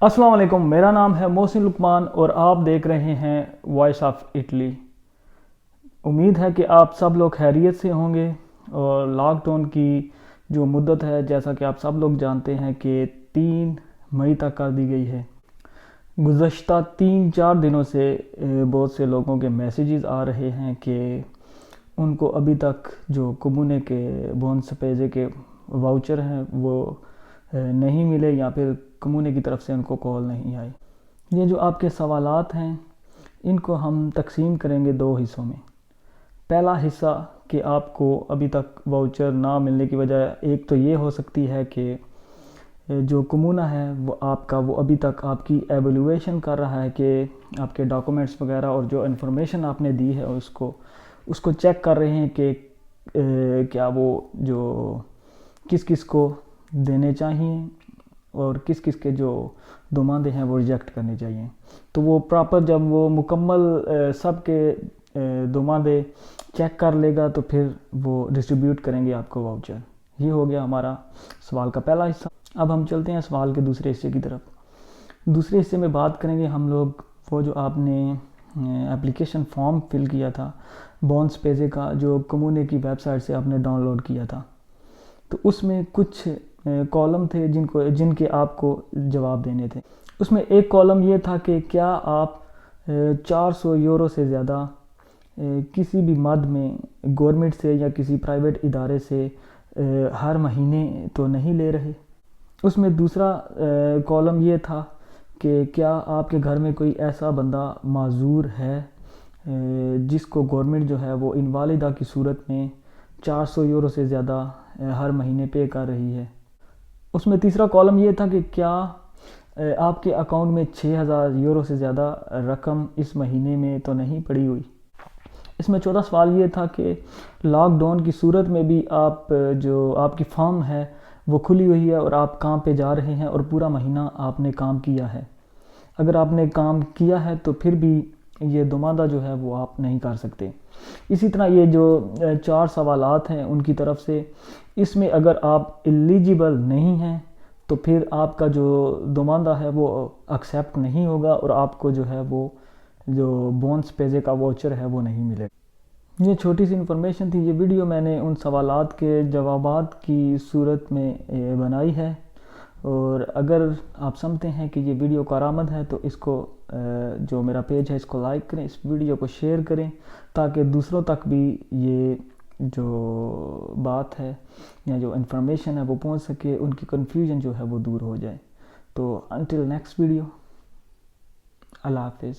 अस्सलाम वालेकुम, मेरा नाम है मोहसिन लुकमान और आप देख रहे हैं वॉइस ऑफ इटली। उम्मीद है कि आप सब लोग खैरियत से होंगे। और लॉकडाउन की जो मुद्दत है, जैसा कि आप सब लोग जानते हैं कि 3 मई तक कर दी गई है। गुज़श्ता 3-4 दिनों से बहुत से लोगों के मैसेजेस आ रहे हैं कि उनको अभी तक जो कम्यूने के बोन स्पेजे के वाउचर हैं वो नहीं मिले, या फिर कम्यूने की तरफ से उनको कॉल नहीं आई। ये जो आपके सवालात हैं इनको हम तकसीम करेंगे 2 हिस्सों में। पहला हिस्सा कि आपको अभी तक वाउचर ना मिलने की वजह एक तो ये हो सकती है कि जो कम्यूना है वो अभी तक आपकी एवेलुएशन कर रहा है कि आपके डॉक्यूमेंट्स वगैरह और जो इन्फॉर्मेशन आपने दी है उसको चेक कर रहे हैं कि क्या वो जो किस किस को देने चाहिए और किस किस के जो दुमानदे हैं वो रिजेक्ट करने चाहिए। तो वो प्रॉपर जब वो मुकम्मल सब के दुमानदे चेक कर लेगा तो फिर वो डिस्ट्रीब्यूट करेंगे आपको वाउचर। ये हो गया हमारा सवाल का पहला हिस्सा। अब हम चलते हैं सवाल के दूसरे हिस्से की तरफ। दूसरे हिस्से में बात करेंगे हम लोग वो जो आपने एप्लीकेशन फॉर्म फिल किया था बोन स्पेजे का, जो कम्यूने की वेबसाइट से आपने डाउनलोड किया था। तो उसमें कुछ कॉलम थे जिनके आपको जवाब देने थे। उसमें एक कॉलम ये था कि क्या आप 400 यूरो से ज़्यादा किसी भी मद में गवर्नमेंट से या किसी प्राइवेट इदारे से हर महीने तो नहीं ले रहे। उसमें दूसरा कॉलम ये था कि क्या आपके घर में कोई ऐसा बंदा माजूर है जिसको गवर्नमेंट जो है वो इनवालिदा की सूरत में 400 यूरो से ज़्यादा हर महीने पे कर रही है। उसमें तीसरा कॉलम ये था कि क्या आपके अकाउंट में 6000 यूरो से ज़्यादा रकम इस महीने में तो नहीं पड़ी हुई। इसमें चौथा सवाल ये था कि लॉकडाउन की सूरत में भी आप जो आपकी फर्म है वो खुली हुई है और आप काम पे जा रहे हैं और पूरा महीना आपने काम किया है। अगर आपने काम किया है तो फिर भी ये दुमादा जो है वो आप नहीं कर सकते। इसी तरह ये जो 4 सवालात हैं उनकी तरफ से, इसमें अगर आप एलिजिबल नहीं हैं तो फिर आपका जो दुमादा है वो एक्सेप्ट नहीं होगा और आपको जो है वो जो बोन स्पेजे का वाउचर है वो नहीं मिलेगा। ये छोटी सी इन्फॉर्मेशन थी। ये वीडियो मैंने उन सवालात के जवाबात की सूरत में बनाई है, और अगर आप समझते हैं कि ये वीडियो कारआमद है तो इसको जो मेरा पेज है इसको लाइक करें, इस वीडियो को शेयर करें ताकि दूसरों तक भी ये जो बात है या जो इन्फॉर्मेशन है वो पहुंच सके, उनकी कन्फ्यूजन जो है वो दूर हो जाए। तो अंटिल नेक्स्ट वीडियो, अल्लाह हाफिज़।